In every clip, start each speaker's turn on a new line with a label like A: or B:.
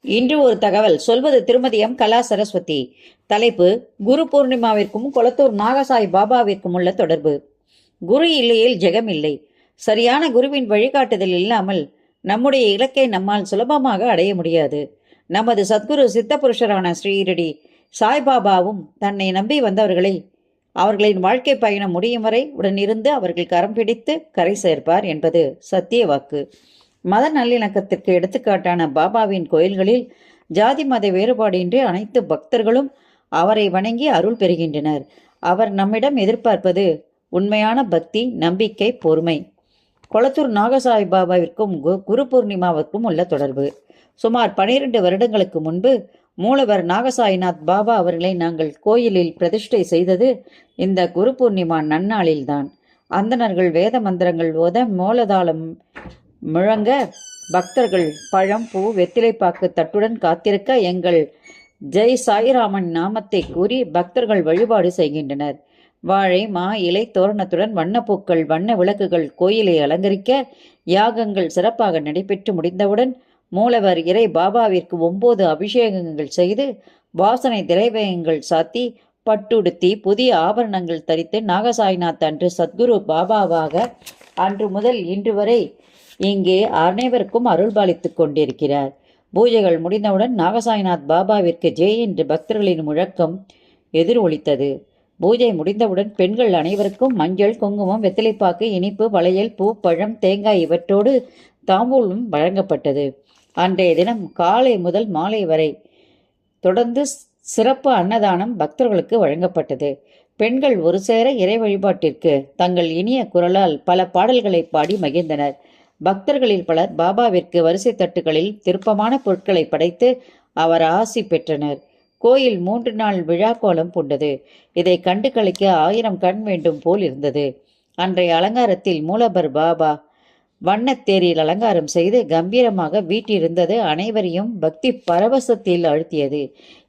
A: இன்று ஒரு தகவல் சொல்வது திருமதி எம் கலா சரஸ்வதி. தலைப்பு: குரு பூர்ணிமாவிற்கும் கொளத்தூர் நாகசாய் பாபாவிற்கும் உள்ள தொடர்பு. குரு இல்லையில் ஜெகம் இல்லை. சரியான குருவின் வழிகாட்டுதல் இல்லாமல் நம்முடைய இலக்கை நம்மால் சுலபமாக அடைய முடியாது. நமது சத்குரு சித்த புருஷரான ஸ்ரீரடி சாய்பாபாவும் தன்னை நம்பி வந்தவர்களை அவர்களின் வாழ்க்கை பயணம் முடியும் வரை உடனிருந்து அவர்கள் கரம் பிடித்து கரை சேர்ப்பார் என்பது சத்திய வாக்கு. மத நல்லிணக்கத்திற்கு எடுத்துக்காட்டான பாபாவின் கோயில்களில் ஜாதி மத வேறுபாடின்றி அனைத்து பக்தர்களும் அவரை வணங்கி அருள் பெறுகின்றனர். அவர் நம்மிடம் எதிர்பார்ப்பது உண்மையான பக்தி, நம்பிக்கை, பொறுமை. கொளத்தூர் நாகசாய் பாபாவிற்கும் குரு பூர்ணிமாவிற்கும் உள்ள தொடர்பு. சுமார் 12 வருடங்களுக்கு முன்பு மூலவர் நாகசாய்நாத் பாபா அவர்களை நாங்கள் கோயிலில் பிரதிஷ்டை செய்தது இந்த குரு பூர்ணிமா நன்னாளில்தான். அந்தணர்கள் வேத மந்திரங்கள் ஓத, மூலதாளம் முழங்க, பக்தர்கள் பழம், பூ, வெத்திலைப்பாக்கு தட்டுடன் காத்திருக்க எங்கள் ஜெய் சாய்ராமன் நாமத்தை கூறி பக்தர்கள் வழிபாடு செய்கின்றனர். வாழை, மா இலை தோரணத்துடன் வண்ணப்பூக்கள், வண்ண விளக்குகள் கோயிலை அலங்கரிக்க, யாகங்கள் சிறப்பாக நடைபெற்று முடிந்தவுடன் மூலவர் இறை பாபாவிற்கு 9 அபிஷேகங்கள் செய்து வாசனை திரைவயங்கள் சாத்தி பட்டுடுத்தி புதிய ஆபரணங்கள் தரித்து நாகசாய்நாத் அன்று சத்குரு பாபாவாக அன்று முதல் இன்று வரை இங்கே அனைவருக்கும் அருள்பாலித்துக் கொண்டிருக்கிறார். பூஜைகள் முடிந்தவுடன் நாகசாய்நாத் பாபாவிற்கு ஜெய் என்று பக்தர்களின் முழக்கம் எதிரொலித்தது. பூஜை முடிந்தவுடன் பெண்கள் அனைவருக்கும் மஞ்சள், குங்குமம், வெத்திலைப்பாக்கு, இனிப்பு, வளையல், பூ, பழம், தேங்காய் இவற்றோடு தாம்பூலம் வழங்கப்பட்டது. அன்றைய தினம் காலை முதல் மாலை வரை தொடர்ந்து சிறப்பு அன்னதானம் பக்தர்களுக்கு வழங்கப்பட்டது. பெண்கள் ஒரு சேர இறை வழிபாட்டிற்கு தங்கள் இனிய குரலால் பல பாடல்களை பாடி மகிழ்ந்தனர். பக்தர்களில் பலர் பாபாவிற்கு வரிசை தட்டுகளில் திருப்பமான பொருட்களை படைத்து அவர் ஆசி பெற்றனர். கோயில் 3 நாள் விழா கோலம் பூண்டது. இதை கண்டு கழிக்க 1000 கண் வேண்டும் போல் இருந்தது. அன்றைய அலங்காரத்தில் மூலவர் பாபா வண்ணத்தேரில் அலங்காரம் செய்து கம்பீரமாக வீட்டிருந்தது அனைவரையும் பக்தி பரவசத்தில் அழுத்தியது.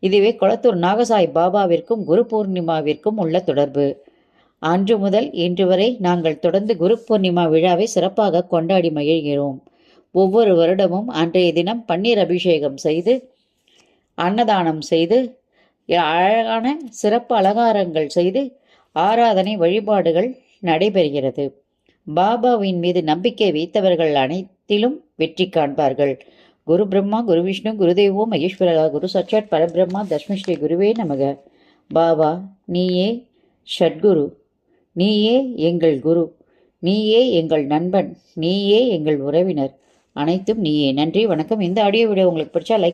A: இதுவே கொளத்தூர் நாகசாய் பாபாவிற்கும் குரு பூர்ணிமாவிற்கும் உள்ள தொடர்பு. அன்று முதல் இன்று வரை நாங்கள் தொடர்ந்து குரு பூர்ணிமா விழாவை சிறப்பாக கொண்டாடி மகிழ்கிறோம். ஒவ்வொரு வருடமும் அன்றைய தினம் பன்னீர் அபிஷேகம் செய்து, அன்னதானம் செய்து, அழகான சிறப்பு அலங்காரங்கள் செய்து ஆராதனை வழிபாடுகள் நடைபெறுகிறது. பாபாவின் மீது நம்பிக்கை வைத்தவர்கள் அனைத்திலும் வெற்றி காண்பார்கள். குரு பிரம்மா, குரு விஷ்ணு, குருதேவோ மகேஸ்வரா, குரு சச்சாட் பரபிரம்மா, தஸ்மை ஸ்ரீ குருவே நமக. பாபா, நீயே ஷட்குரு, நீயே எங்கள் குரு, நீயே எங்கள் நண்பன், நீயே எங்கள் உறவினர், அனைத்தும் நீயே. நன்றி, வணக்கம். இந்த ஆடியோ வீடியோ உங்களுக்கு பிடிச்சா லைக்